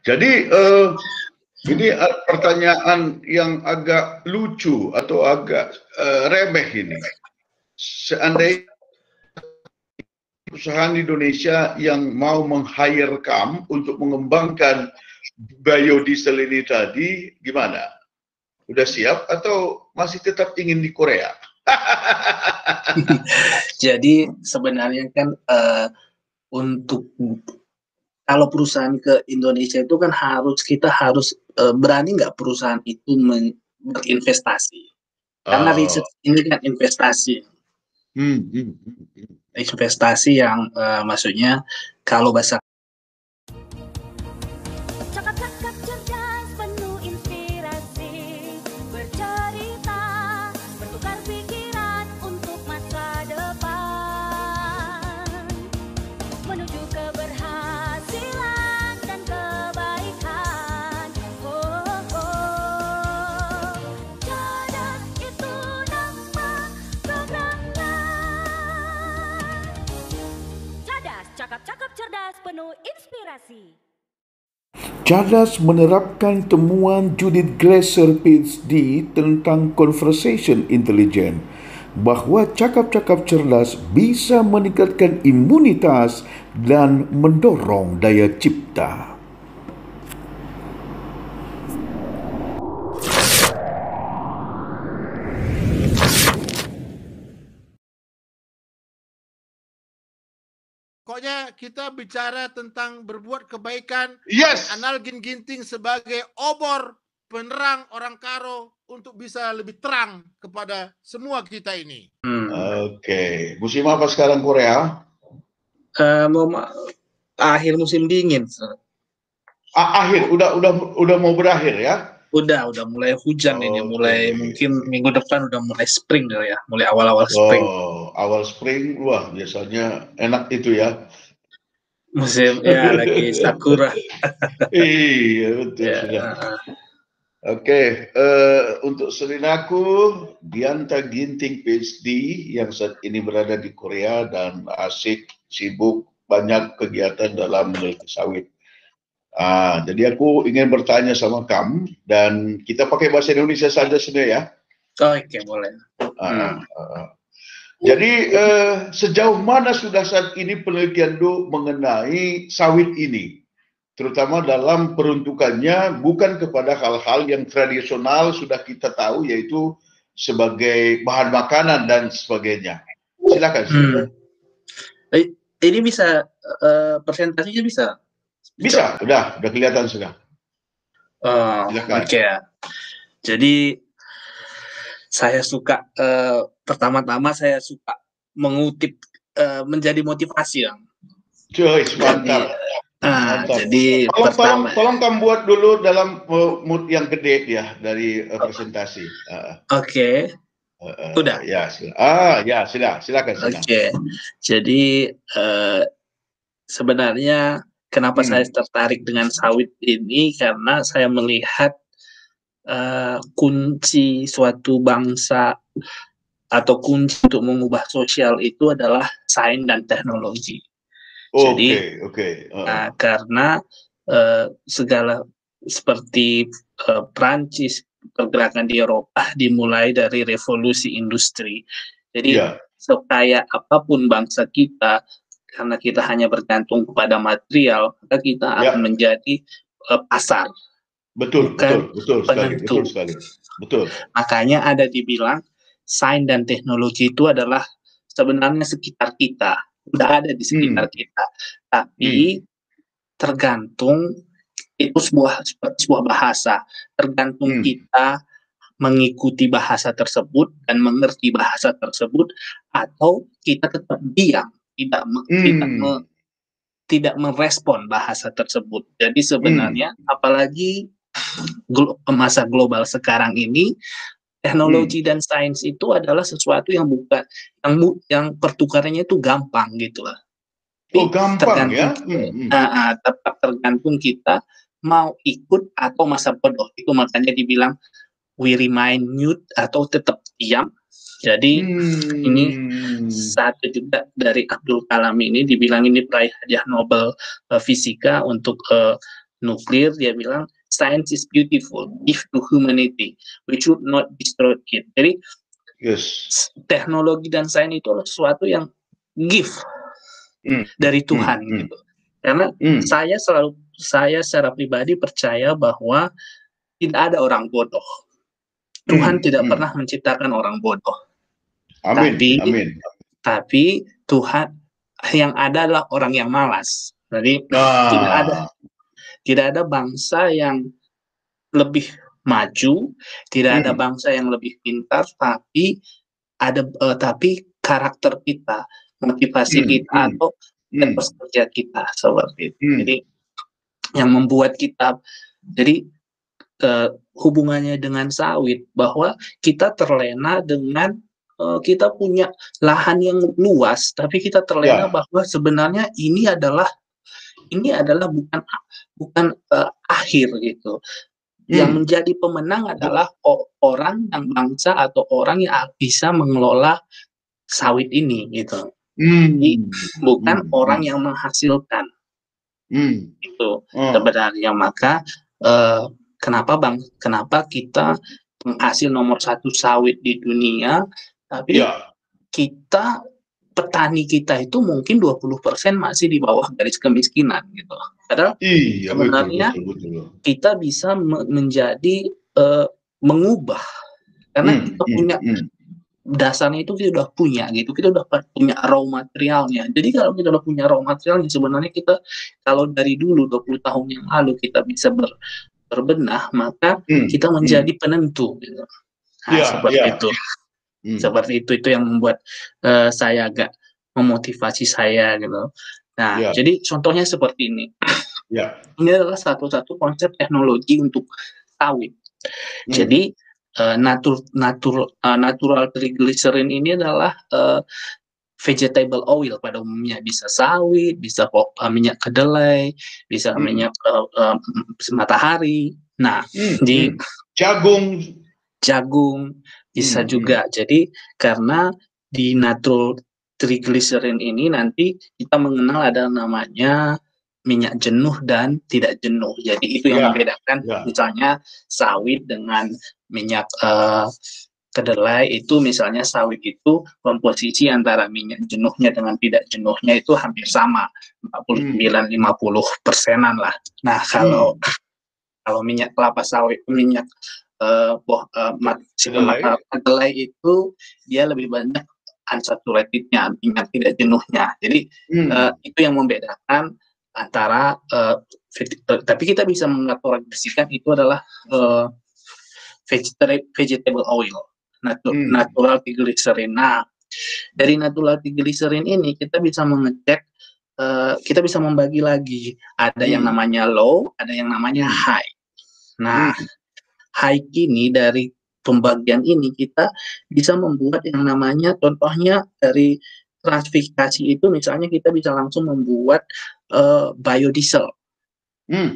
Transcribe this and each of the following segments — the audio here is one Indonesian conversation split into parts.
Jadi ini pertanyaan yang agak lucu atau agak remeh ini. Seandainya perusahaan Indonesia yang mau meng-hire kamu untuk mengembangkan biodiesel ini tadi, gimana? Udah siap atau masih tetap ingin di Korea? Jadi sebenarnya kan untuk kalau perusahaan ke Indonesia itu kan kita harus berani nggak perusahaan itu berinvestasi. Karena research ini kan investasi. Investasi yang maksudnya kalau bahasa Cakap-cakap cerdas penuh inspirasi, bercerita, bertukar pikiran untuk masa depan, menuju keberhasilan dan kebaikan. Oh, oh. Cerdas itu nama programnya. Cerdas, cakap-cakap cerdas penuh inspirasi. Cerdas menerapkan temuan Judith Glaser PhD tentang conversation intelligence bahawa cakap-cakap cerdas bisa meningkatkan imunitas dan mendorong daya cipta. Pokoknya kita bicara tentang berbuat kebaikan. Yes. Anal Ginting sebagai obor penerang orang Karo untuk bisa lebih terang kepada semua kita ini. Oke. Musim apa sekarang Korea? Akhir musim dingin. Akhir, udah mau berakhir ya? Udah mulai hujan ini, mulai mungkin minggu depan udah mulai spring ya, mulai awal-awal spring. Awal spring, wah biasanya enak itu ya. Musim ya lagi sakura. Iya betul Ya. sudah. Oke, untuk saudaraku Dianta Ginting PhD yang saat ini berada di Korea dan asik, sibuk, banyak kegiatan dalam meneliti sawit. Jadi aku ingin bertanya sama kamu dan kita pakai bahasa Indonesia saja sudah ya. Oke, boleh. Jadi sejauh mana sudah saat ini penelitian mengenai sawit ini, terutama dalam peruntukannya bukan kepada hal-hal yang tradisional sudah kita tahu yaitu sebagai bahan makanan dan sebagainya. Silakan. Ini bisa presentasinya bisa. Bisa, udah kelihatan sudah. Oke. Jadi saya suka pertama-tama saya suka mengutip menjadi motivasi yang. Mantap. Jadi tolong kamu buat dulu dalam mood yang gede ya dari presentasi. Oke. Udah. Ya, silakan. Oke. Jadi sebenarnya kenapa saya tertarik dengan sawit ini karena saya melihat kunci suatu bangsa atau kunci untuk mengubah sosial itu adalah sains dan teknologi. Jadi karena segala seperti Prancis, pergerakan di Eropa dimulai dari revolusi industri. Jadi sekaya apapun bangsa kita, karena kita hanya bergantung kepada material, maka kita akan menjadi pasar. Betul sekali. Makanya ada dibilang sains dan teknologi itu adalah sebenarnya sekitar kita, udah ada di sekitar kita, tapi tergantung itu sebuah bahasa, tergantung kita mengikuti bahasa tersebut dan mengerti bahasa tersebut atau kita tetap diam, tidak merespon bahasa tersebut. Jadi sebenarnya apalagi masa global sekarang ini, teknologi dan sains itu adalah sesuatu yang bukan yang pertukarannya itu gampang gitu lah. Gampang ya. Tetap tergantung kita mau ikut atau masa bodoh. Itu makanya dibilang we remain mute atau tetap diam. Jadi ini satu juga dari Abdul Kalam ini dibilang ini peraih hadiah Nobel Fisika untuk nuklir, dia bilang science is beautiful, gift to humanity, we should not destroy it. Jadi teknologi dan sains itu adalah sesuatu yang gift dari Tuhan gitu. Karena saya secara pribadi percaya bahwa tidak ada orang bodoh. Tuhan tidak pernah menciptakan orang bodoh. Tapi Tuhan yang ada adalah orang yang malas. Jadi tidak ada bangsa yang lebih maju, tidak ada bangsa yang lebih pintar, tapi karakter kita, motivasi kita atau etos kerja kita seperti itu. Jadi yang membuat kita, jadi hubungannya dengan sawit, bahwa kita terlena dengan kita punya lahan yang luas, tapi kita terlena bahwa sebenarnya ini adalah bukan akhir gitu. Yang menjadi pemenang adalah orang yang bangsa atau orang yang bisa mengelola sawit ini gitu. Jadi, bukan orang yang menghasilkan. Itu sebenarnya. Maka kenapa kita penghasil nomor 1 sawit di dunia, tapi petani kita itu mungkin 20% masih di bawah garis kemiskinan gitu. Padahal sebenarnya betul. Kita bisa menjadi mengubah, karena kita punya dasarnya itu, kita udah punya gitu, kita udah punya raw materialnya. Jadi kalau kita udah punya raw materialnya, sebenarnya kita kalau dari dulu 20 tahun yang lalu kita bisa berbenah, maka kita menjadi penentu gitu. Seperti itu. Seperti itu yang membuat saya agak memotivasi saya gitu. Nah, jadi contohnya seperti ini. Ini adalah satu-satu konsep teknologi untuk sawit. Jadi natural triglycerin ini adalah vegetable oil pada umumnya, bisa sawit, bisa minyak kedelai, bisa minyak matahari. Nah, di jagung bisa juga. Jadi karena di natural triglycerin ini nanti kita mengenal ada namanya minyak jenuh dan tidak jenuh. Jadi itu yang membedakan misalnya sawit dengan minyak kedelai. Itu misalnya sawit itu komposisi antara minyak jenuhnya dengan tidak jenuhnya itu hampir sama, 49-50%-an lah. Nah, kalau minyak kelapa sawit, minyak kedelai itu dia lebih banyak unsaturatednya, minyak tidak jenuhnya. Jadi itu yang membedakan antara tapi kita bisa mengkategorisasikan itu adalah vegetable oil, natural triglycerin. Nah, dari natural triglycerin ini kita bisa mengecek, kita bisa membagi lagi, ada yang namanya low, ada yang namanya high. Nah, high ini, dari pembagian ini kita bisa membuat yang namanya, contohnya dari transfikasi itu misalnya kita bisa langsung membuat biodiesel.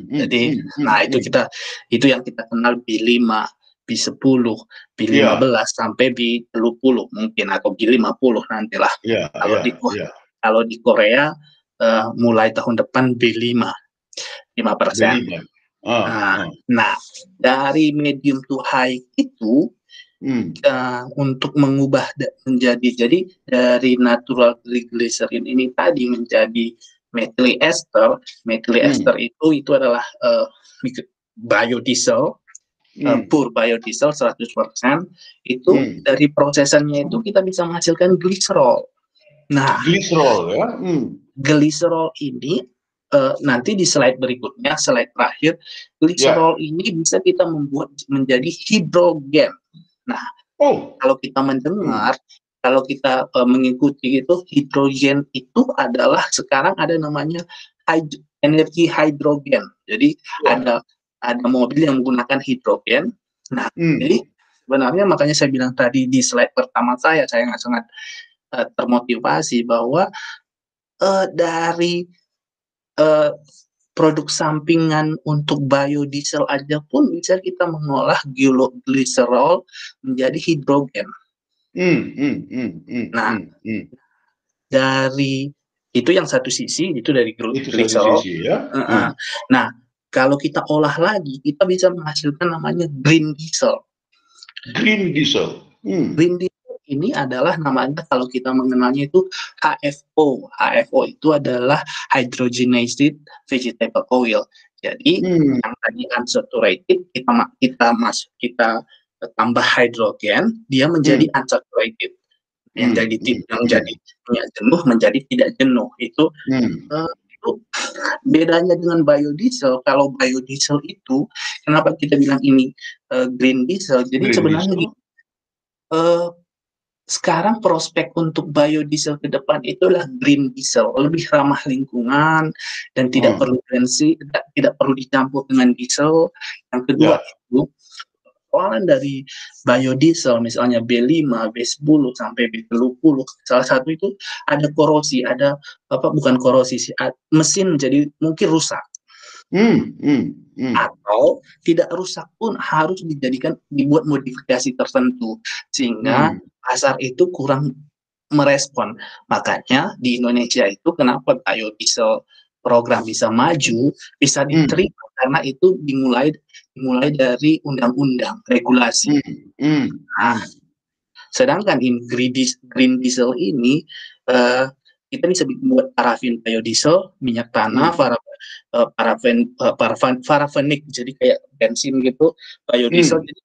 Jadi nah itu yang kita kenal B5, B10, B15 sampai B30 mungkin, atau B50 nantilah. Kalau di Korea mulai tahun depan B5, 5%. Nah, dari medium to high itu untuk mengubah menjadi, jadi dari natural triglycerin ini tadi menjadi methyl ester. Methyl ester itu adalah biodiesel, pure biodiesel 100%. Itu dari prosesannya itu kita bisa menghasilkan gliserol. Nah, gliserol ini nanti di slide berikutnya, slide terakhir, gliserol ini bisa kita membuat menjadi hidrogen. Nah, kalau kita mendengar, kalau kita mengikuti itu, hidrogen itu adalah sekarang ada namanya energi hidrogen. Jadi ada mobil yang menggunakan hidrogen. Nah, jadi sebenarnya makanya saya bilang tadi di slide pertama saya sangat termotivasi bahwa dari produk sampingan untuk biodiesel aja pun bisa kita mengolah gliserol menjadi hidrogen. Nah, dari itu yang satu sisi, itu dari gliserol. Nah, kalau kita olah lagi, kita bisa menghasilkan namanya green diesel. Green diesel. Green diesel ini adalah namanya, kalau kita mengenalnya itu HFO. HFO itu adalah hydrogenated vegetable oil. Jadi yang tadi unsaturated kita tambah hidrogen, dia menjadi unsaturated. Yang jadi jenuh menjadi tidak jenuh. Itu bedanya dengan biodiesel. Kalau biodiesel itu, kenapa kita bilang ini green diesel? Jadi sebenarnya sekarang prospek untuk biodiesel ke depan itulah green diesel, lebih ramah lingkungan dan tidak perlu bensin, tidak perlu dicampur dengan diesel. Yang kedua itu persoalan dari biodiesel, misalnya B5, B10 sampai B30, salah satu itu ada korosi, bukan korosi sih, mesin jadi mungkin rusak. Atau tidak rusak pun harus dibuat modifikasi tertentu sehingga pasar itu kurang merespon. Makanya di Indonesia itu kenapa biodiesel program bisa maju, bisa diterima karena itu dimulai dari undang-undang regulasi. Nah, sedangkan green diesel ini kita bisa buat parafin biodiesel, minyak tanah, parafenik, jadi kayak bensin gitu, biodiesel. Jadi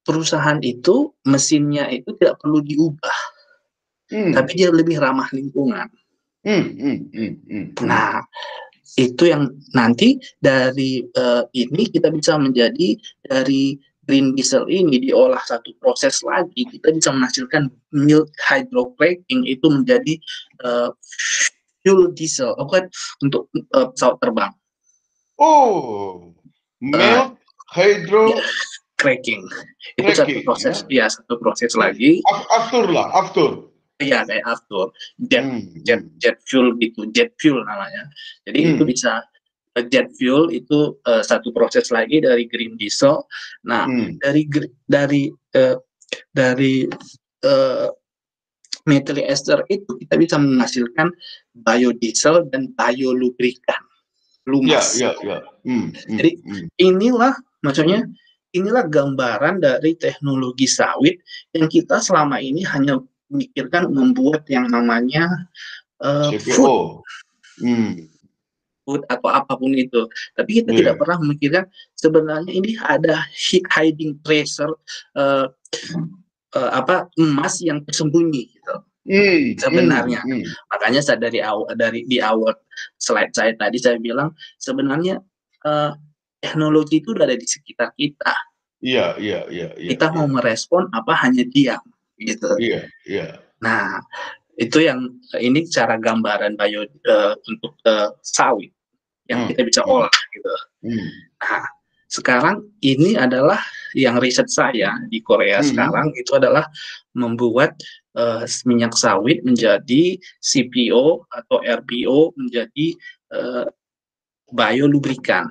perusahaan itu mesinnya itu tidak perlu diubah, tapi dia lebih ramah lingkungan. Nah, itu yang nanti dari ini kita bisa menjadi dari green diesel ini diolah satu proses lagi, kita bisa menghasilkan milk hydrocracking, itu menjadi fuel diesel, untuk pesawat terbang. Milk hydrocracking itu satu proses, satu proses lagi. Aftur. Iya, kayak aftur, jet fuel gitu, jet fuel namanya. Jadi itu bisa jet fuel itu satu proses lagi dari green diesel. Nah, dari methyl ester itu kita bisa menghasilkan biodiesel dan biolubrikan, lumas. Jadi inilah gambaran dari teknologi sawit yang kita selama ini hanya memikirkan membuat yang namanya food atau apapun itu, tapi kita tidak pernah memikirkan sebenarnya ini ada hiding treasure, emas yang tersembunyi gitu. Sebenarnya makanya saya di awal slide saya tadi saya bilang sebenarnya teknologi itu udah ada di sekitar kita. Kita mau merespon apa hanya diam gitu. Nah, itu yang ini cara gambaran untuk sawit yang kita bisa olah gitu. Nah, sekarang ini adalah yang riset saya di Korea sekarang itu adalah membuat minyak sawit menjadi CPO atau RBO menjadi biolubrikan,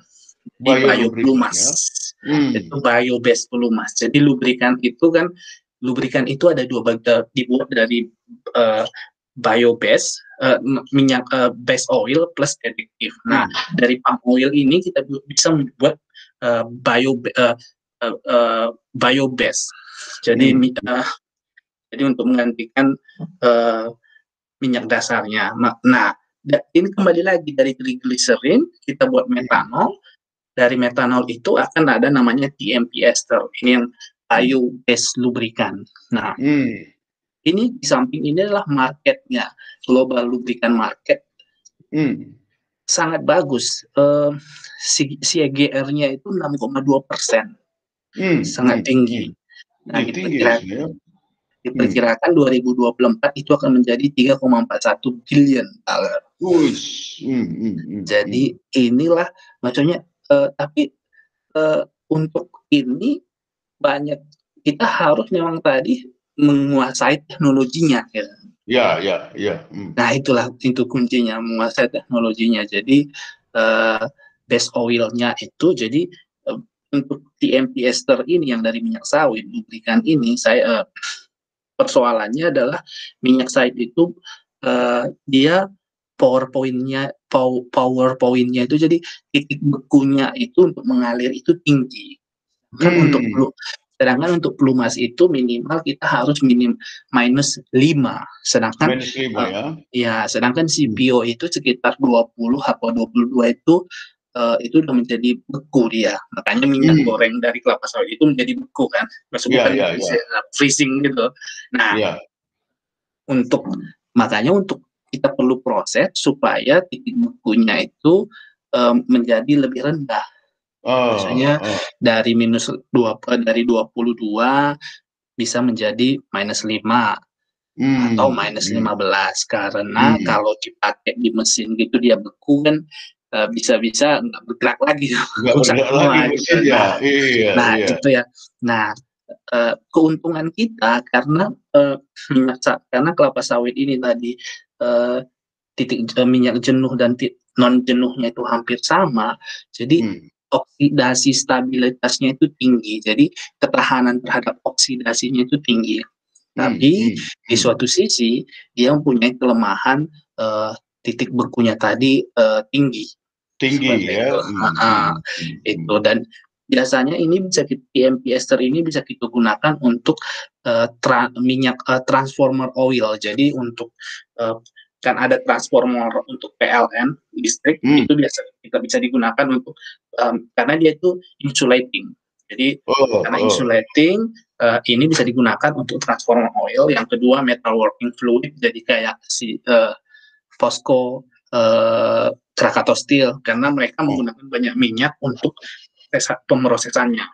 biolumas. Itu bio-based pelumas. Jadi lubrikan itu ada dua bagian, dibuat dari bio-based minyak base oil plus additive. Nah, dari palm oil ini kita bisa membuat bio-based. Jadi untuk menggantikan minyak dasarnya. Nah, ini kembali lagi dari triglycerin kita buat metanol. Dari metanol itu akan ada namanya TMP ester. Ini yang bio-based lubrikan. Nah, ini di samping ini adalah marketnya, global lubrikan market. Sangat bagus. CAGR-nya itu 6,2%. Sangat tinggi. Nah, diperkirakan 2024 itu akan menjadi 3,41 billion dollar. Jadi inilah maksudnya, tapi untuk ini banyak kita harus memang tadi menguasai teknologinya. Nah, itu kuncinya, menguasai teknologinya. Jadi base oilnya itu, jadi untuk TMP ester ini yang dari minyak sawit lubrikan ini, persoalannya adalah minyak sawit itu dia power-point-nya itu jadi titik bekunya itu untuk mengalir itu tinggi. Sedangkan untuk pelumas itu minimal kita harus minus 5. Sedangkan minus 5 sedangkan CPO itu sekitar 20 atau 22 itu udah menjadi beku dia. Makanya minyak goreng dari kelapa sawit itu menjadi beku kan. Maksudnya freezing gitu. Nah, makanya untuk kita perlu proses supaya titik bekunya itu menjadi lebih rendah. Maksudnya dari dari 22 bisa menjadi minus 5 atau minus 15 karena kalau dipakai di mesin gitu dia beku kan bisa-bisa nggak bergerak lagi, rusak semua. Nah, gitu ya. Nah, keuntungan kita karena kelapa sawit ini tadi titik minyak jenuh dan non jenuhnya itu hampir sama, jadi oksidasi stabilitasnya itu tinggi, jadi ketahanan terhadap oksidasinya itu tinggi. Tapi di suatu sisi dia mempunyai kelemahan titik bekunya tadi tinggi ya. Itu dan biasanya ini bisa TMP ester ini bisa kita gunakan untuk minyak transformer oil. Jadi untuk kan ada transformer untuk PLN listrik itu biasa kita bisa digunakan untuk karena dia itu insulating. Jadi karena insulating ini bisa digunakan untuk transformer oil. Yang kedua metal working fluid, jadi kayak si Fosco, Krakatau Steel, karena mereka menggunakan banyak minyak untuk pemrosesannya.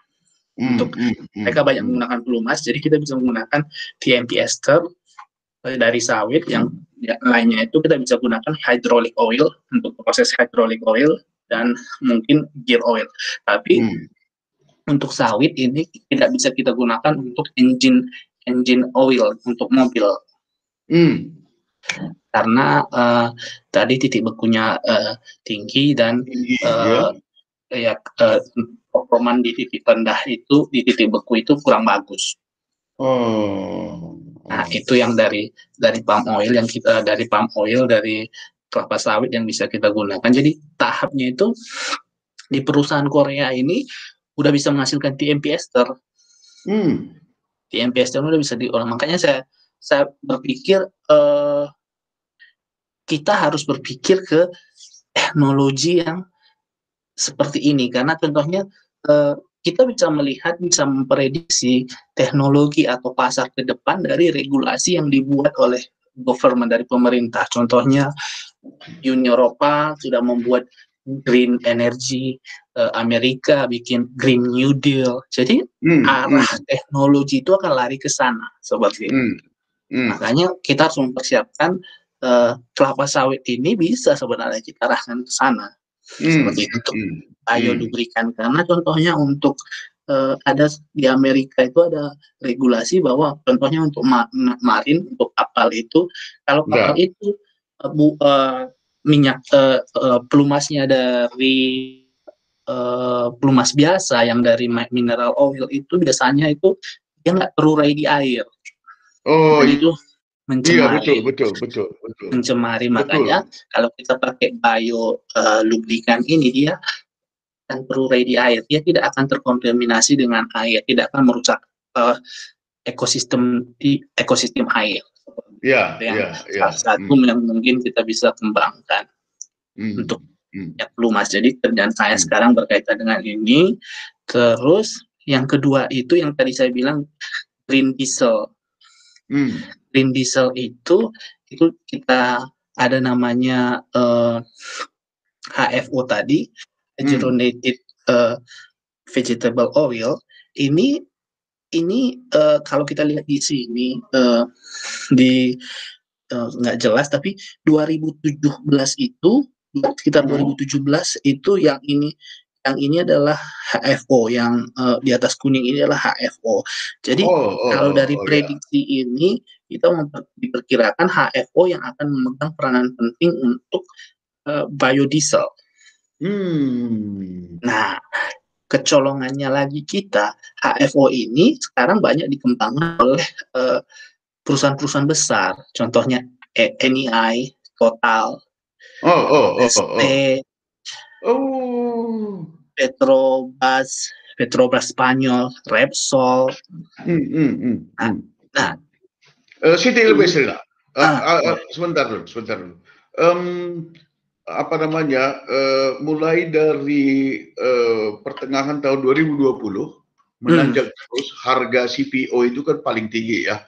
Mereka banyak menggunakan pelumas, jadi kita bisa menggunakan TMP ester dari sawit. Yang lainnya itu kita bisa gunakan hydraulic oil untuk proses hydraulic oil dan mungkin gear oil. Tapi untuk sawit ini tidak bisa kita gunakan untuk engine oil untuk mobil. Karena tadi titik bekunya tinggi dan performan di titik rendah itu, di titik beku itu kurang bagus. Nah, itu yang dari palm oil yang kita dari kelapa sawit yang bisa kita gunakan. Jadi tahapnya itu di perusahaan Korea ini udah bisa menghasilkan TMP ester. TMP ester udah bisa diolah. Makanya saya berpikir kita harus berpikir ke teknologi yang seperti ini, karena contohnya kita bisa melihat, bisa memprediksi teknologi atau pasar ke depan dari regulasi yang dibuat oleh government, dari pemerintah. Contohnya Uni Eropa sudah membuat green energy, Amerika bikin Green New Deal. Jadi arah teknologi itu akan lari ke sana, sobat Fit. Makanya kita harus mempersiapkan kelapa sawit ini bisa sebenarnya kita arahkan ke sana. Seperti itu untuk biolubrikan, karena contohnya untuk ada di Amerika itu ada regulasi bahwa contohnya untuk marin, untuk kapal itu, kalau kapal itu minyak pelumasnya dari pelumas biasa yang dari mineral oil itu biasanya itu dia nggak terurai di air. Dan itu mencemari. Iya, betul. Mencemari, makanya kalau kita pakai lubrikan ini dia akan terurai di air, dia tidak akan terkontaminasi dengan air, tidak akan merusak ekosistem air. Salah satu yang mungkin kita bisa kembangkan untuk pelumas. Jadi kerjaan saya sekarang berkaitan dengan ini. Terus yang kedua itu yang tadi saya bilang green diesel. Green diesel itu kita ada namanya HFO tadi, hydrogenated vegetable oil. Ini kalau kita lihat di sini nggak jelas, tapi 2017 itu sekitar 2017 itu yang ini adalah HFO, yang di atas kuning ini adalah HFO. Jadi kalau dari prediksi ini kita diperkirakan HFO yang akan memegang peranan penting untuk biodiesel. Nah, kecolongannya lagi kita, HFO ini sekarang banyak dikembangkan oleh perusahaan-perusahaan besar. Contohnya NEI, Total. ST, Oh. Petrobras Spanyol, Repsol. Nah, Siti lebih Serina. Sebentar dulu. Apa namanya? Mulai dari pertengahan tahun 2020 menanjak terus, harga CPO itu kan paling tinggi ya.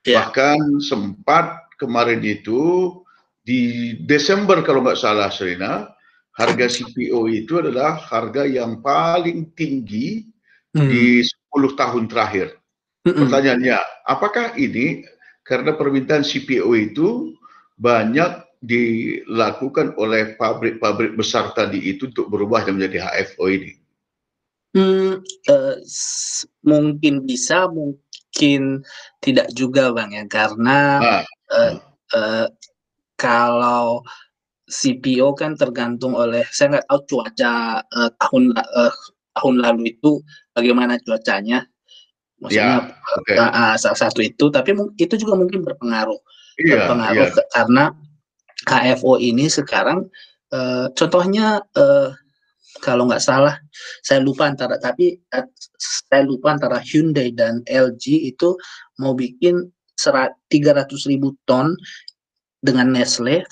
Bahkan sempat kemarin itu di Desember kalau nggak salah Serina, harga CPO itu adalah harga yang paling tinggi di 10 tahun terakhir. Pertanyaannya, apakah ini karena permintaan CPO itu banyak dilakukan oleh pabrik-pabrik besar tadi itu untuk berubah menjadi HFO ini? Mungkin bisa, mungkin tidak juga Bang ya, karena kalau CPO kan tergantung oleh, saya nggak tahu cuaca tahun lalu itu bagaimana cuacanya, maksudnya salah satu itu, tapi itu juga mungkin berpengaruh karena HFO ini sekarang contohnya kalau nggak salah saya lupa antara Hyundai dan LG itu mau bikin 300.000 ton dengan Nestle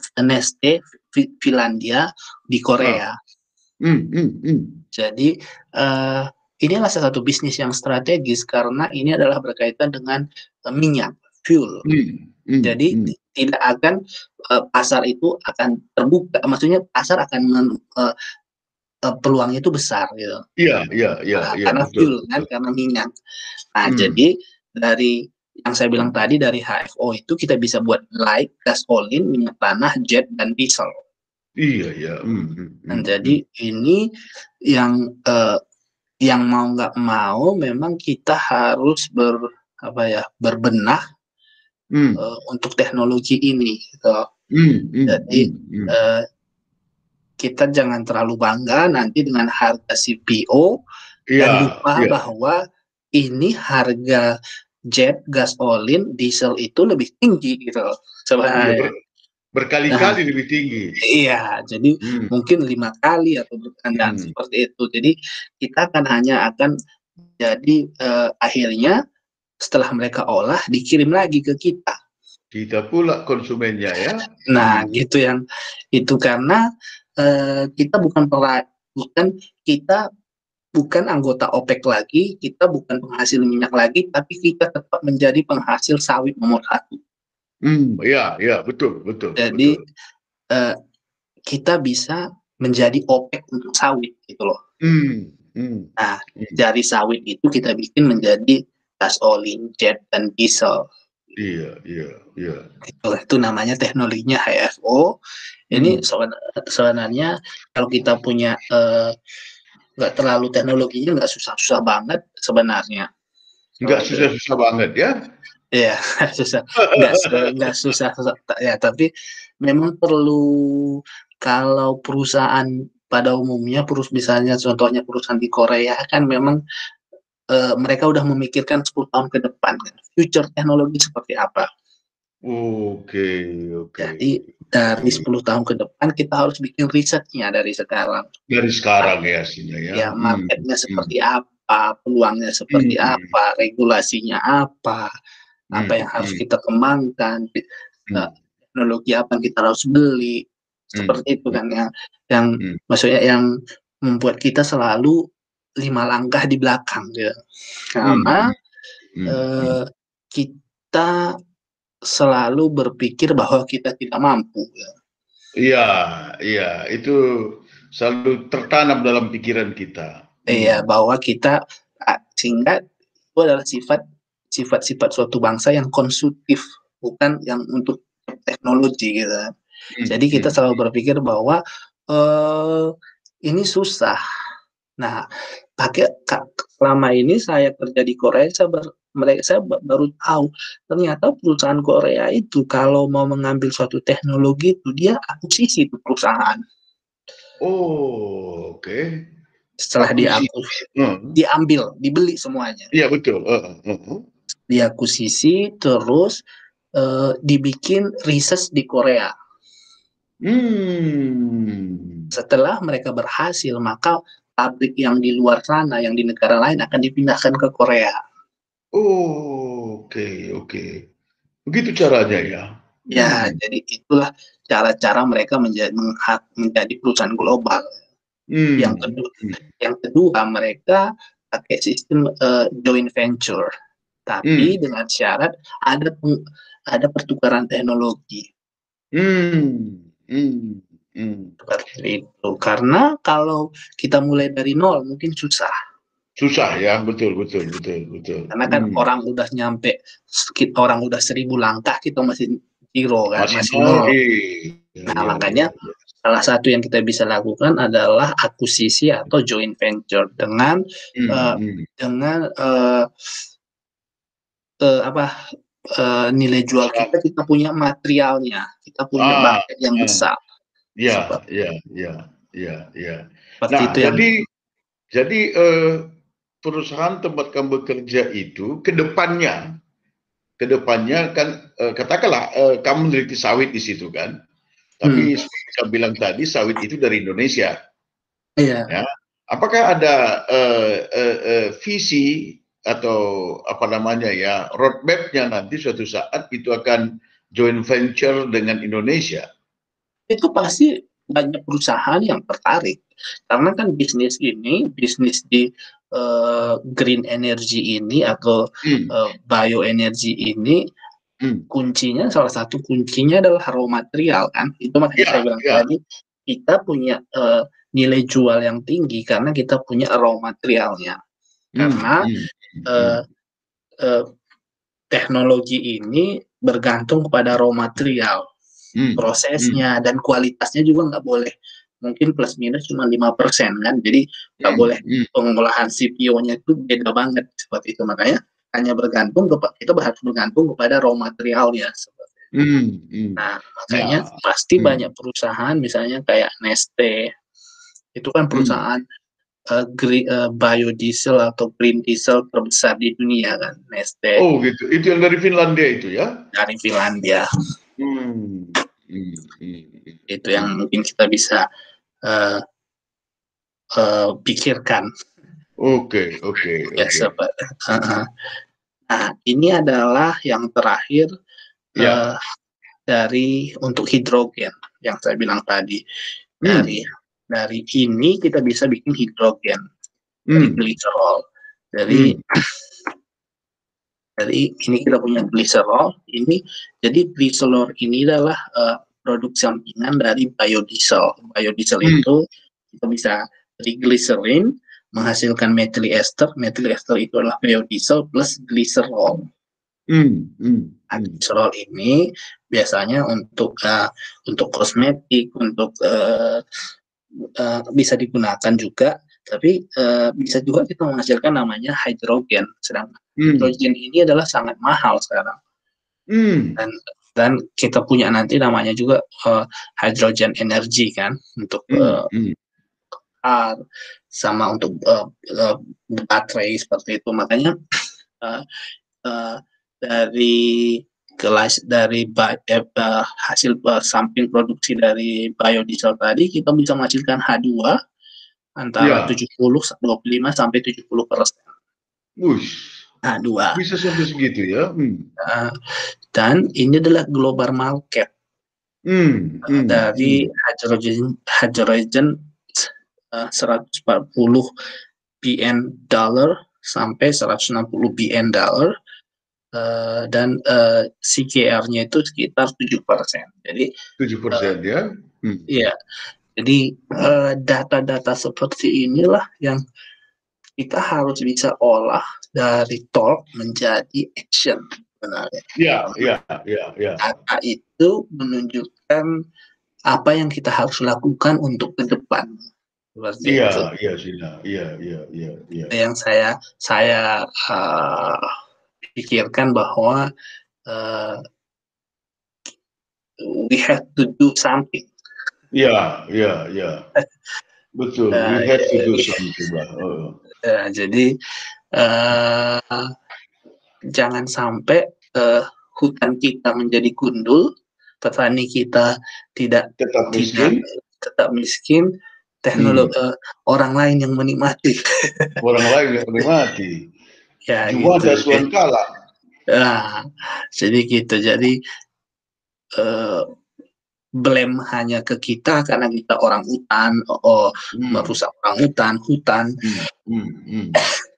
Finlandia di Korea. Jadi inilah salah satu bisnis yang strategis karena ini adalah berkaitan dengan minyak, fuel. Jadi tidak akan pasar itu akan terbuka, maksudnya pasar akan peluangnya itu besar gitu. Karena fuel kan, karena minyak. Nah, jadi dari yang saya bilang tadi, dari HFO itu kita bisa buat light, gasolin, minyak tanah, jet, dan diesel. Dan jadi ini yang mau nggak mau memang kita harus berbenah untuk teknologi ini. Gitu. Jadi kita jangan terlalu bangga nanti dengan harga CPO dan lupa bahwa ini harga jet, gasolin, diesel itu lebih tinggi gitu sebenarnya. Berkali-kali lebih tinggi. Iya, jadi mungkin 5 kali atau berkali seperti itu. Jadi kita akan jadi akhirnya setelah mereka olah dikirim lagi ke kita. Kita pula konsumennya ya. Nah, gitu yang itu karena kita bukan anggota OPEC lagi, kita bukan penghasil minyak lagi, tapi kita tetap menjadi penghasil sawit nomor 1. Betul. Jadi kita bisa menjadi OPEC untuk sawit gitu loh. Nah, dari sawit itu kita bikin menjadi gasolin, jet, dan diesel. Itu namanya teknologinya HFO. Ini sebenarnya kalau kita punya nggak terlalu teknologinya, nggak susah-susah banget sebenarnya. Nggak susah-susah banget ya? Iya, susah. Nggak susah ya, tapi memang perlu, kalau perusahaan pada umumnya, misalnya contohnya perusahaan di Korea kan memang mereka udah memikirkan 10 tahun ke depan kan, future teknologi seperti apa. Jadi dari 10 tahun ke depan kita harus bikin risetnya dari sekarang. Dari sekarang ya sehingga ya. Ya, marketnya seperti apa, peluangnya seperti apa, regulasinya apa yang harus kita kembangkan, teknologi apa yang kita harus beli, seperti itu kan yang maksudnya yang membuat kita selalu 5 langkah di belakang gitu. Karena kita selalu berpikir bahwa kita tidak mampu. Iya, itu selalu tertanam dalam pikiran kita. Iya, bahwa kita, sehingga itu adalah sifat-sifat suatu bangsa yang konsumtif, bukan yang untuk teknologi gitu. Jadi kita selalu berpikir bahwa ini susah. Nah, selama ini saya kerja di Korea, saya baru tahu ternyata perusahaan Korea itu kalau mau mengambil suatu teknologi itu dia akuisisi itu perusahaan. Setelah diambil, dibeli semuanya. Iya, betul. Diakuisisi, terus dibikin riset di Korea. Setelah mereka berhasil, maka pabrik yang di luar sana, yang di negara lain akan dipindahkan ke Korea. Oke. Begitu caranya ya. Ya, jadi itulah cara-cara mereka menjadi perusahaan global. Yang kedua, mereka pakai sistem joint venture, tapi dengan syarat ada pertukaran teknologi. Seperti itu. Karena kalau kita mulai dari nol mungkin susah. Susah ya, betul. Karena kan orang udah nyampe, orang udah 1000 langkah, kita masih zero kan, masih nol. Makanya salah satu yang kita bisa lakukan adalah akuisisi atau joint venture dengan nilai jual kita punya materialnya, kita punya market yang besar. Iya. Seperti itu jadi perusahaan tempat kamu bekerja itu kedepannya kan katakanlah kamu meneliti sawit di situ kan, tapi seperti saya bilang tadi sawit itu dari Indonesia. Iya. Ya. Apakah ada visi atau apa namanya ya roadmap-nya nanti suatu saat itu akan joint venture dengan Indonesia? Itu pasti banyak perusahaan yang tertarik karena kan bisnis di green energy ini atau bioenergy ini kuncinya, salah satu kuncinya adalah raw material kan. Itu makanya saya bilang tadi kita punya nilai jual yang tinggi karena kita punya raw materialnya. Karena teknologi ini bergantung kepada raw material, prosesnya dan kualitasnya juga nggak boleh, mungkin plus minus cuma 5% kan, jadi nggak boleh pengolahan CPO-nya itu beda banget seperti itu. Makanya hanya kita harus bergantung kepada raw materialnya seperti itu. Nah makanya pasti banyak perusahaan misalnya kayak Neste itu kan perusahaan biodiesel atau green diesel terbesar di dunia kan, Neste. Oh gitu, itu yang dari Finlandia itu ya? Dari Finlandia. Itu yang mungkin kita bisa pikirkan. Oke. Nah, ini adalah yang terakhir dari untuk hidrogen yang saya bilang tadi. Dari ini kita bisa bikin hidrogen dari gliserol. Dari ini kita punya gliserol. Jadi gliserol ini adalah produk sampingan dari biodiesel. Biodiesel itu kita bisa dari gliserin menghasilkan methyl ester. Methyl ester itu adalah biodiesel plus gliserol. Gliserol ini biasanya untuk kosmetik, untuk bisa digunakan juga, tapi bisa juga kita menghasilkan namanya hidrogen. Sedangkan hidrogen ini adalah sangat mahal sekarang. Dan kita punya nanti namanya juga hydrogen energy kan, untuk sama untuk baterai seperti itu. Makanya dari hasil samping produksi dari biodiesel tadi kita bisa menghasilkan H2 antara 25 sampai 70%. H2 bisa sampai segitu ya. Dan ini adalah global market dari hydrogen 140 BN dollar sampai 160 BN dollar. Dan CKR-nya itu sekitar 7%. Jadi 7% ya. Iya. Jadi data-data seperti inilah yang kita harus bisa olah dari talk menjadi action sebenarnya. Iya. Data itu menunjukkan apa yang kita harus lakukan untuk ke depan. Iya. Yang saya pikirkan bahwa we have to do something. Iya. Betul. We have to do something. Jadi jangan sampai hutan kita menjadi gundul petani kita tidak tetap miskin, teknologi orang lain yang menikmati. Orang lain yang menikmati. Ya, cuma gitu. ada suan kalah. Nah, jadi gitu. Jadi blame hanya ke kita karena kita orang hutan, merusak orang hutan.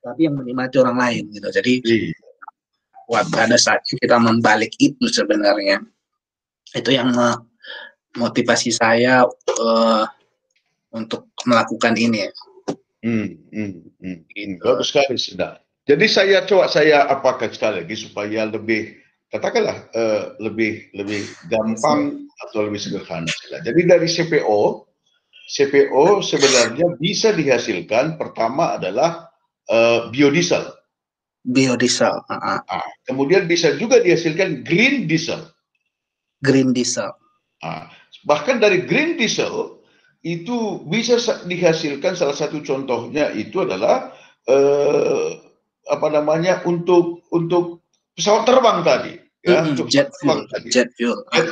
Tapi yang menikmati orang lain gitu. Jadi pada saatnya kita membalik itu sebenarnya. Itu yang motivasi saya untuk melakukan ini. Gitu. Bagus sekali sudah. Jadi saya apakan sekali lagi supaya lebih, katakanlah lebih gampang atau lebih sederhana. Jadi dari CPO sebenarnya bisa dihasilkan, pertama adalah biodiesel. Kemudian bisa juga dihasilkan green diesel. Bahkan dari green diesel itu bisa dihasilkan, salah satu contohnya itu adalah untuk pesawat terbang tadi, ya, jet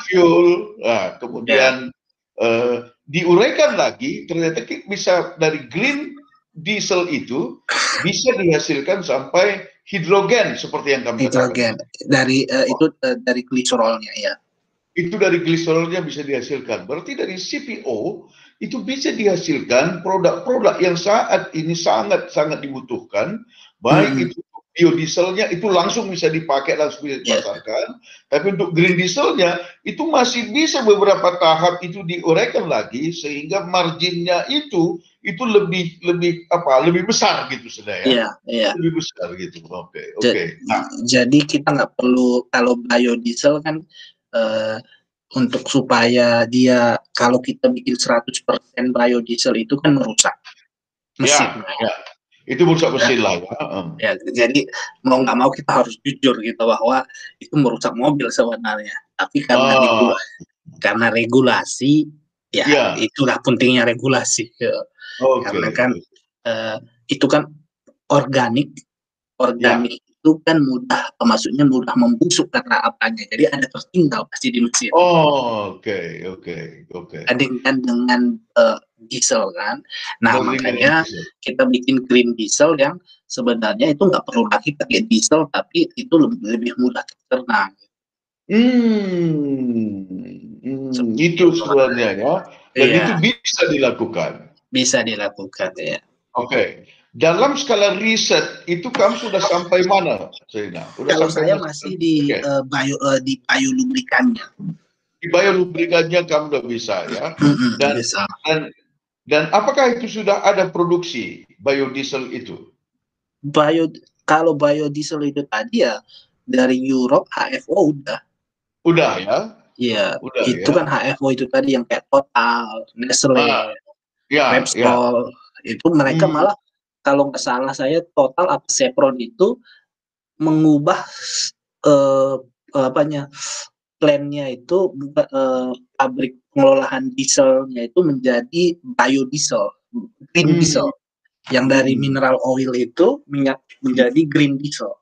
fuel. Kemudian diuraikan lagi, ternyata bisa dari green diesel itu bisa dihasilkan sampai hidrogen seperti yang kami katakan. Dari dari gliserolnya, ya. Itu dari gliserolnya bisa dihasilkan. Berarti dari CPO itu bisa dihasilkan produk-produk yang saat ini sangat dibutuhkan, baik itu biodieselnya itu langsung bisa dipakai, langsung bisa dipasarkan. Tapi untuk green dieselnya itu masih bisa beberapa tahap itu diuraikan lagi sehingga marginnya itu lebih besar gitu sudah ya. Lebih besar gitu. Oke. Nah, jadi kita nggak perlu, kalau biodiesel kan untuk supaya dia, kalau kita bikin 100% biodiesel itu kan merusak mesin. Ya. Itu merusak mesin lah. Ya, jadi mau nggak mau kita harus jujur gitu bahwa itu merusak mobil sebenarnya. Tapi karena regulasi, itulah pentingnya regulasi. Karena kan itu kan organik itu kan maksudnya mudah membusuk karena apanya, jadi ada tertinggal pasti di mesin. Oke. Bandingkan dengan diesel kan. Nah, makanya kita bikin green diesel yang sebenarnya itu nggak perlu lagi pakai diesel, tapi itu lebih mudah tercerna. Itu sebenarnya ya. Dan itu bisa dilakukan. Ya. Oke. Dalam skala riset itu kamu sudah sampai mana, Serina? Kalau saya masih di biolubrikannya. Di biolubrikannya kamu udah bisa ya. Dan apakah itu sudah ada produksi biodiesel itu? Kalau biodiesel itu tadi ya dari Europe, HFO udah. Udah ya? Iya. Itu kan HFO itu tadi yang kayak Total, Nestle, Repsol. Itu mereka malah, kalau nggak salah saya, Total atau Chevron itu mengubah plannya itu, pabrik pengelolaan dieselnya itu menjadi biodiesel, green diesel, yang dari mineral oil itu minyak menjadi green diesel.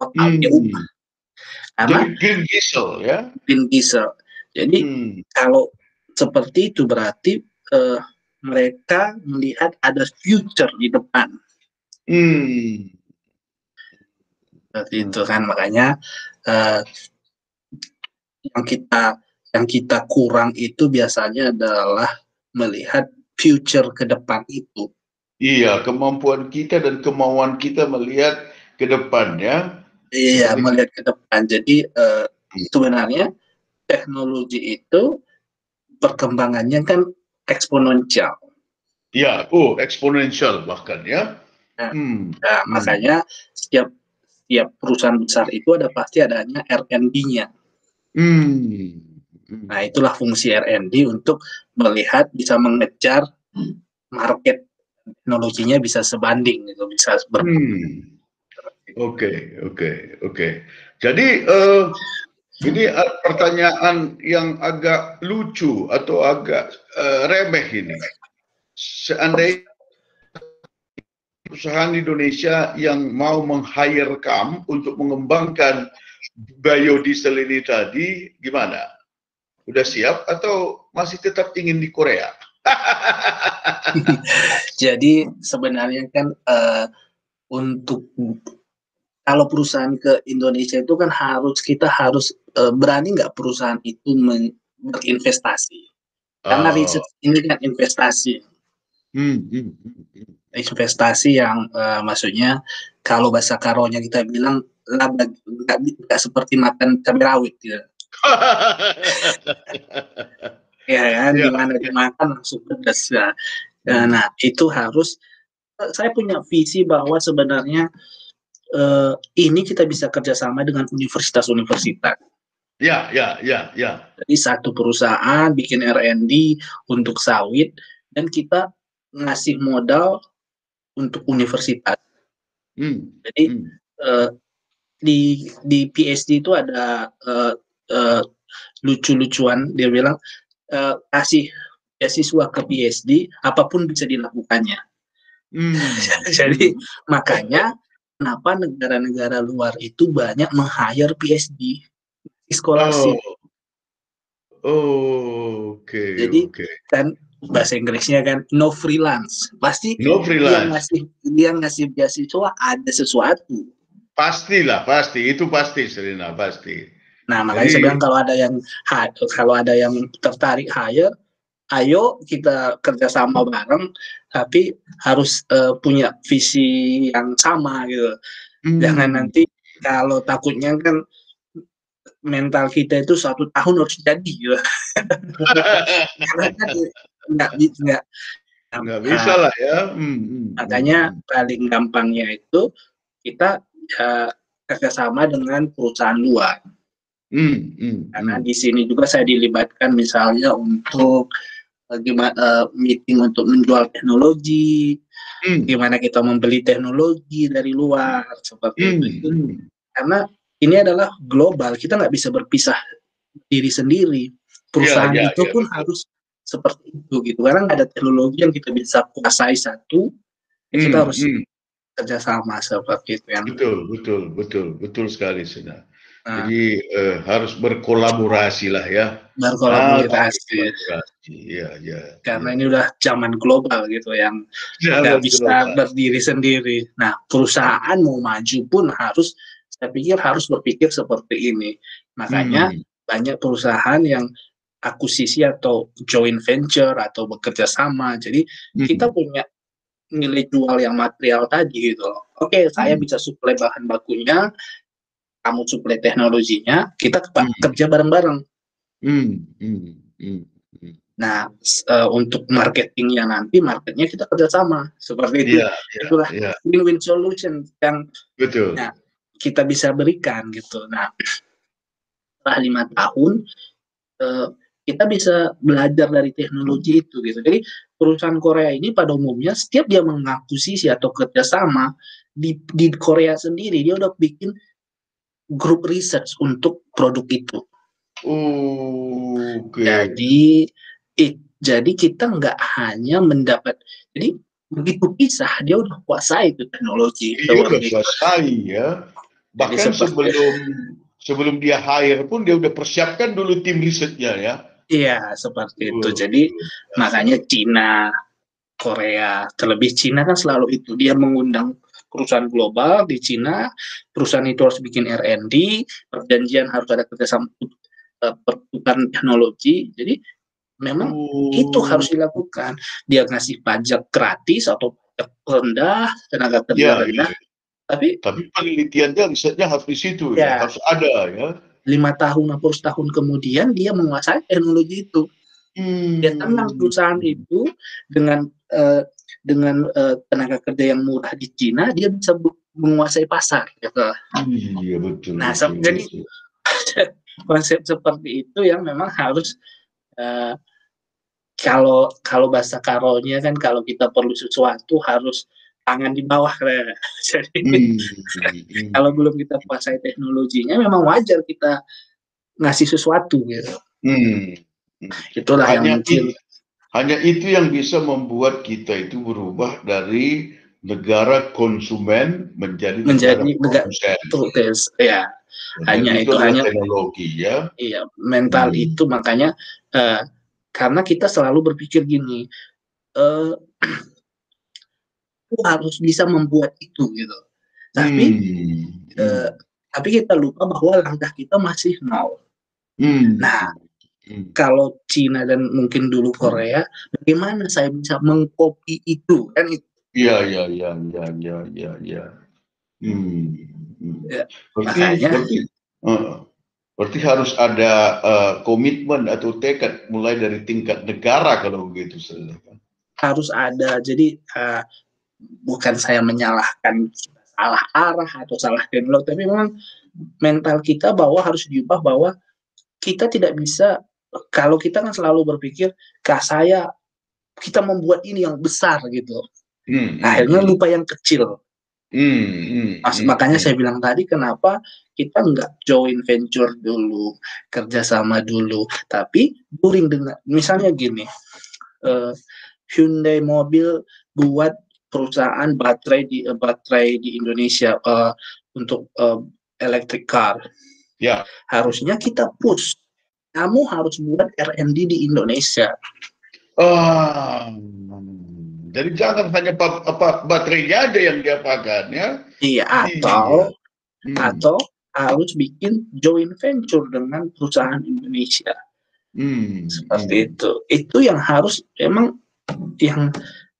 Totalnya ubah. Karena green diesel ya. Green diesel. Jadi kalau seperti itu berarti mereka melihat ada future di depan. Seperti itu kan, makanya yang kita kurang itu biasanya adalah melihat future ke depan itu. Iya, kemampuan kita dan kemauan kita melihat ke depan ya. Iya, melihat ke depan. Jadi sebenarnya teknologi itu perkembangannya kan eksponensial. Ya, eksponensial bahkan ya. Nah, makanya setiap perusahaan besar itu pasti adanya R&D-nya. Nah, itulah fungsi R&D untuk melihat, bisa mengejar market teknologinya bisa sebanding, gitu, bisa Oke. Jadi ini pertanyaan yang agak lucu atau agak remeh ini. Seandainya perusahaan Indonesia yang mau meng-hire kamu untuk mengembangkan biodiesel ini tadi, gimana? Udah siap atau masih tetap ingin di Korea? Jadi sebenarnya kan untuk kalau perusahaan ke Indonesia itu kan kita harus berani nggak perusahaan itu berinvestasi. Karena riset ini kan investasi. Investasi yang maksudnya kalau bahasa karonya kita bilang nggak seperti makan cabai rawit gitu. Ya kan, dimana dimakan langsung pedas ya. Nah itu harus, saya punya visi bahwa sebenarnya ini kita bisa kerjasama dengan universitas-universitas. Ya. Jadi satu perusahaan bikin R&D untuk sawit dan kita ngasih modal untuk universitas. Jadi di PhD itu ada lucu-lucuan, dia bilang kasih beasiswa ke PhD apapun bisa dilakukannya. Jadi makanya kenapa negara-negara luar itu banyak meng-hire PhD scholarship. Jadi kan bahasa Inggrisnya kan no freelance. Pasti dia ngasih beasiswa ada sesuatu. Pastilah, itu pasti Serina, pasti. Nah, makanya saya bilang kalau ada yang tertarik hire, ayo kita kerjasama bareng, tapi harus punya visi yang sama gitu. Jangan nanti kalau takutnya kan mental kita itu 1 tahun harus jadi gitu. Karena kan nggak bisa lah ya. Makanya paling gampangnya itu kita kerjasama dengan perusahaan luar. Karena di sini juga saya dilibatkan misalnya untuk meeting untuk menjual teknologi, gimana kita membeli teknologi dari luar seperti itu. Karena ini adalah global, kita nggak bisa berpisah diri sendiri. Perusahaan itu pun harus seperti itu gitu. Karena nggak ada teknologi yang kita bisa kuasai satu, kita harus kerjasama seperti itu. Betul sekali Sina. Jadi harus berkolaborasi lah ya. Berkolaborasi. Karena ini udah zaman global gitu yang nggak bisa berdiri sendiri. Nah, perusahaan mau maju pun saya pikir harus berpikir seperti ini. Makanya banyak perusahaan yang akuisisi atau joint venture atau bekerja sama. Jadi kita punya nilai jual yang material tadi gitu. Oke, saya bisa suplai bahan bakunya, kamu suplai teknologinya, kita kerja bareng-bareng. Nah, untuk marketingnya nanti, marketnya kita kerjasama seperti itu. Itulah win-win solution yang kita bisa berikan gitu. Nah, setelah 5 tahun kita bisa belajar dari teknologi itu gitu. Jadi perusahaan Korea ini pada umumnya setiap dia mengakuisisi atau kerjasama di Korea sendiri, dia udah bikin grup research untuk produk itu. Jadi kita nggak hanya mendapat, jadi begitu pisah dia udah kuasai itu teknologi. Dia udah kuasai ya. Bahkan sebelum dia hire pun dia udah persiapkan dulu tim risetnya ya. Iya seperti itu. Jadi makanya Cina, Korea, terlebih Cina kan selalu itu, dia mengundang perusahaan global di Cina, perusahaan itu harus bikin R&D, perjanjian harus ada kerjasama pertukaran teknologi. Jadi memang itu harus dilakukan. Dia ngasih pajak gratis atau pajak rendah, tenaga kerja rendah. Tapi penelitiannya, risetnya harus di situ ya, harus ada ya. 5 tahun atau setahun kemudian dia menguasai teknologi itu. Dia tenang perusahaan itu dengan tenaga kerja yang murah di Cina, dia bisa menguasai pasar. Gitu. Iya betul. Nah, jadi konsep seperti itu yang memang harus kalau bahasa karonya kan kalau kita perlu sesuatu harus tangan di bawah. Jadi kalau belum kita kuasai teknologinya, memang wajar kita ngasih sesuatu gitu. Itulah hanya itu yang bisa membuat kita itu berubah dari negara konsumen menjadi negara produsen. Ya. Hanya itu hanya teknologi ya. Iya, mental itu makanya karena kita selalu berpikir gini, aku harus bisa membuat itu gitu. Tapi kita lupa bahwa langkah kita masih nol. Nah, kalau Cina dan mungkin dulu Korea, bagaimana saya bisa mengcopy itu kan itu? Iya. Berarti harus ada komitmen atau tekad mulai dari tingkat negara kalau begitu. Harus ada. Jadi bukan saya menyalahkan salah arah atau salah teknologi, tapi memang mental kita bahwa harus diubah bahwa kita tidak bisa, kalau kita kan selalu berpikir kita membuat ini yang besar gitu. Akhirnya lupa yang kecil. Makanya saya bilang tadi kenapa kita nggak joint venture dulu, kerjasama dulu, tapi touring dengan misalnya gini, Hyundai mobil buat perusahaan baterai di Indonesia untuk electric car. Ya. Harusnya kita push. Kamu harus buat R&D di Indonesia. Jadi jangan hanya baterainya aja yang diapakan ya. Iya, atau harus bikin joint venture dengan perusahaan Indonesia. Seperti itu. Itu yang harus emang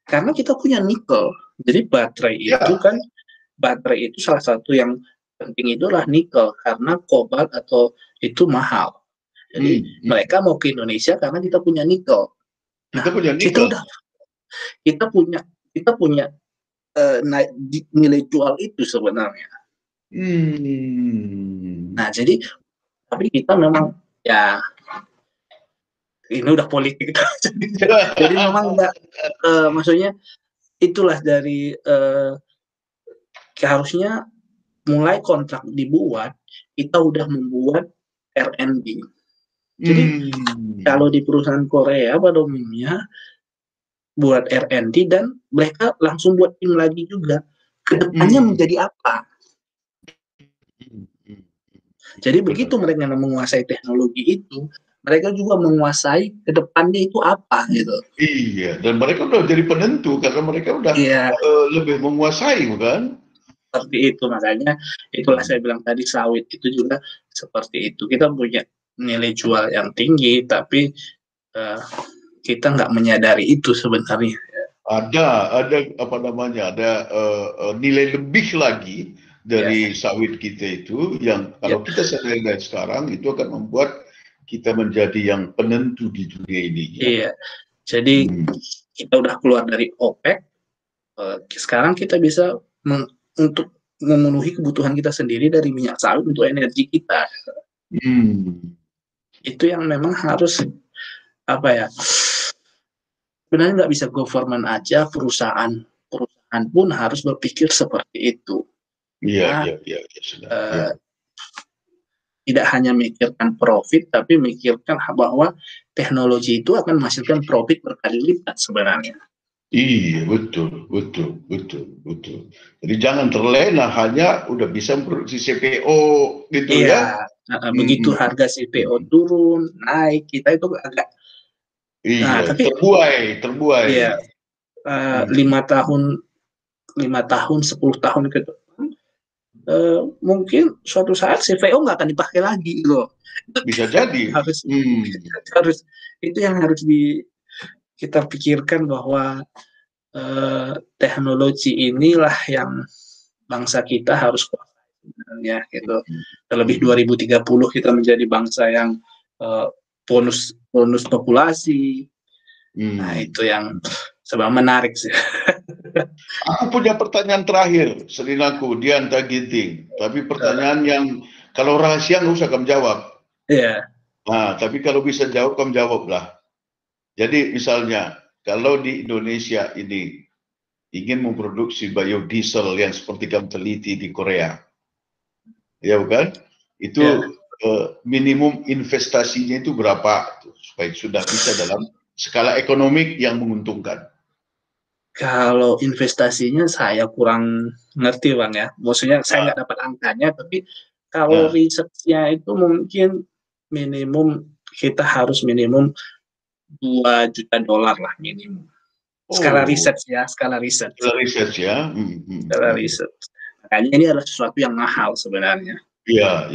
karena kita punya nikel. Jadi baterai itu salah satu yang penting itulah nikel karena kobalt atau itu mahal. Jadi mereka mau ke Indonesia karena kita punya nikel. Nah, kita punya nilai jual itu sebenarnya. Nah, jadi tapi kita memang ya ini udah politik. Jadi memang enggak maksudnya itulah dari harusnya mulai kontrak dibuat kita udah membuat R&D. Jadi kalau di perusahaan Korea pada umumnya buat R&D dan mereka langsung buat tim lagi juga. Kedepannya menjadi apa? Jadi begitu mereka menguasai teknologi itu, mereka juga menguasai kedepannya itu apa gitu. Iya, dan mereka udah jadi penentu karena mereka udah lebih menguasai, bukan? Seperti itu, makanya itulah saya bilang tadi sawit itu juga seperti itu. Kita punya nilai jual yang tinggi, tapi kita nggak menyadari itu sebenarnya. Ada apa namanya? Ada nilai lebih lagi dari sawit kita itu yang kalau kita sadari dari sekarang itu akan membuat kita menjadi yang penentu di dunia ini. Iya. Jadi kita udah keluar dari OPEC, sekarang kita bisa untuk memenuhi kebutuhan kita sendiri dari minyak sawit untuk energi kita. Itu yang memang harus sebenarnya nggak bisa government aja, perusahaan pun harus berpikir seperti itu. Iya. Tidak hanya mikirkan profit, tapi mikirkan bahwa teknologi itu akan menghasilkan profit berkali lipat sebenarnya. Iya, betul. Jadi jangan terlena hanya udah bisa memproduksi CPO gitu ya. Begitu harga CPO turun, naik, kita itu agak tapi terbuai. Iya. 5 tahun, 10 tahun ke depan mungkin suatu saat CPO nggak akan dipakai lagi loh. Bisa jadi. harus itu yang harus kita pikirkan bahwa teknologi inilah yang bangsa kita harus kuasai sebenarnya gitu. Terlebih 2030 kita menjadi bangsa yang bonus populasi. Nah, itu yang sebenarnya menarik sih. Aku punya pertanyaan terakhir, Selinaku, Dianta Ginting. Tapi pertanyaan yang kalau rahasia nggak usah kamu jawab. Iya. Nah, tapi kalau bisa jawab, kamu jawablah. Jadi misalnya, kalau di Indonesia ini ingin memproduksi biodiesel yang seperti kamu teliti di Korea, ya bukan? Itu minimum investasinya itu berapa supaya sudah bisa dalam skala ekonomik yang menguntungkan? Kalau investasinya saya kurang ngerti Bang ya. Maksudnya saya nggak dapat angkanya, tapi Kalau research-nya itu mungkin kita harus minimum $2 juta lah minimum. Skala research ya, skala research. Skala research ya. Skala research. Makanya ini adalah sesuatu yang mahal sebenarnya. Iya.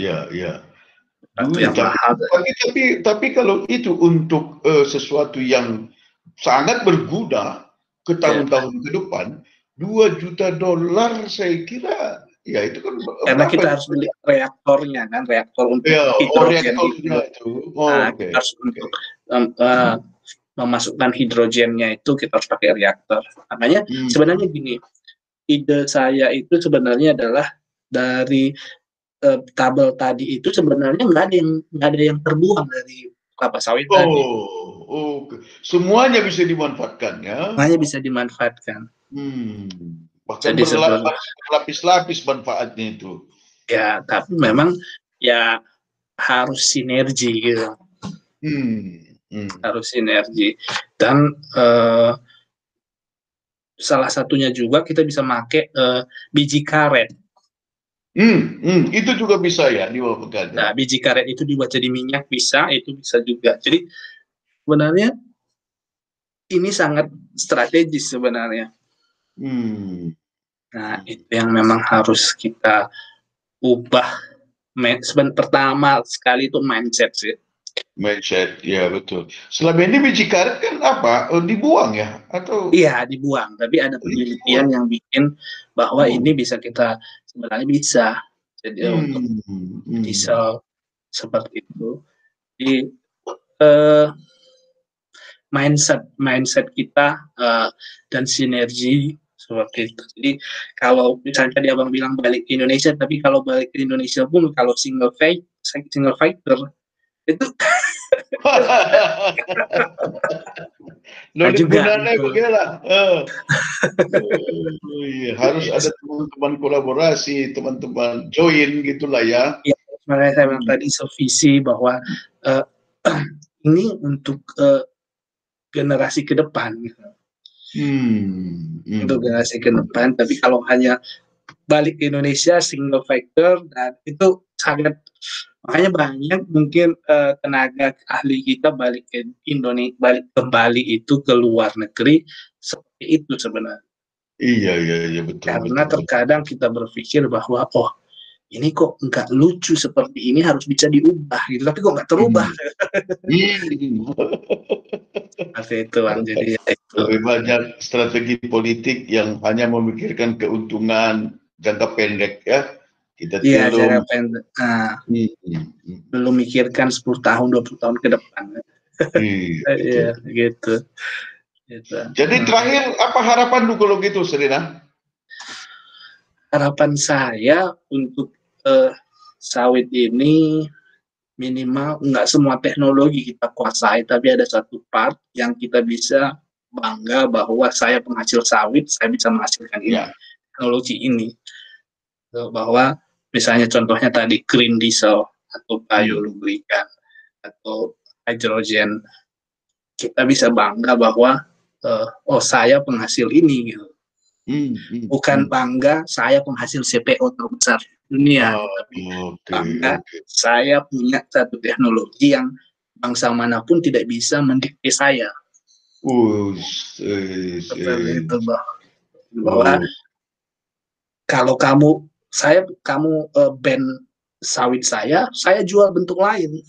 Tapi kalau itu untuk sesuatu yang sangat berguna ke tahun-tahun ke depan, $2 juta saya kira ya itu kan karena kita harus beli reaktornya kan, reaktor untuk hidrogen itu. Kita harus untuk memasukkan hidrogennya itu kita harus pakai reaktor. Makanya sebenarnya gini, ide saya itu sebenarnya adalah dari tabel tadi itu sebenarnya nggak ada yang terbuang dari kelapa sawit tadi. Semuanya bisa dimanfaatkan ya. Semuanya bisa dimanfaatkan. Bahkan berlapis-lapis manfaatnya itu. Ya, tapi memang ya harus sinergi gitu. Harus sinergi. Dan salah satunya juga kita bisa pakai biji karet. Itu juga bisa ya dibawa pekerja. Nah, biji karet itu dibuat jadi minyak itu bisa juga. Jadi sebenarnya ini sangat strategis sebenarnya. Nah, itu yang memang harus kita ubah. Pertama sekali itu mindset sih. Mindset, ya betul. Selama ini biji karet kan apa? Dibuang ya? Atau? Iya, dibuang. Tapi ada penelitian yang bikin bahwa ini sebenarnya bisa. Jadi untuk diesel seperti itu. Jadi mindset kita dan sinergi seperti itu. Jadi kalau misalnya tadi abang bilang balik ke Indonesia, tapi kalau balik ke Indonesia pun kalau single fighter itu juga harus ada teman-teman kolaborasi, teman-teman join gitulah ya. Ya, makanya saya bilang tadi sevisi bahwa ini untuk generasi ke depan. Untuk generasi ke depan, tapi kalau hanya balik ke Indonesia single factor, dan itu sangat, makanya banyak mungkin tenaga ahli kita balik ke Indonesia, balik kembali itu ke luar negeri seperti itu sebenarnya. Iya betul. Karena terkadang kita berpikir bahwa ini kok nggak lucu seperti ini, harus bisa diubah gitu, tapi kok nggak terubah. Seperti itu Bang. Jadi itu lebih banyak strategi politik yang hanya memikirkan keuntungan jangka pendek ya. Kita jangka pendek. Belum mikirkan 10 tahun, 20 tahun ke depan. Iya, gitu. Jadi terakhir apa harapan lu kalau gitu, Serina? Harapan saya untuk sawit ini minimal nggak semua teknologi kita kuasai, tapi ada satu part yang kita bisa bangga bahwa saya penghasil sawit, saya bisa menghasilkan teknologi ini. Bahwa misalnya contohnya tadi green diesel atau biolubrikan atau hidrogen, kita bisa bangga bahwa saya penghasil ini gitu. Bukan bangga saya penghasil CPO terbesar dunia, tapi bangga saya punya satu teknologi yang bangsa manapun tidak bisa mendikte saya. Seperti itu bahwa kalau kamu ban sawit saya jual bentuk lain.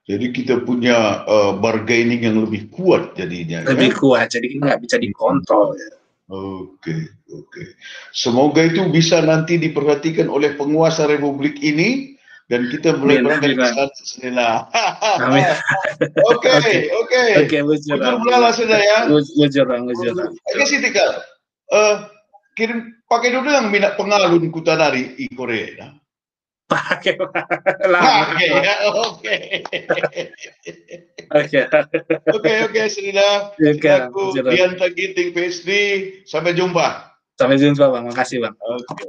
Jadi kita punya bargaining yang lebih kuat jadinya. Lebih kuat, jadi kita nggak bisa dikontrol. Ya. Oke. Semoga itu bisa nanti diperhatikan oleh penguasa republik ini dan kita mulai berangkat ke sana. Amin. Oke. Bujur belala sudah ya. Bujur. Oke sih tinggal. Kirim pakai dulu yang minat pengalun kutanari di Korea. Pakai ya. Oke, Serina. Aku Dian Ginting PhD. Sampai jumpa. Bang. Makasih, Bang. Oke.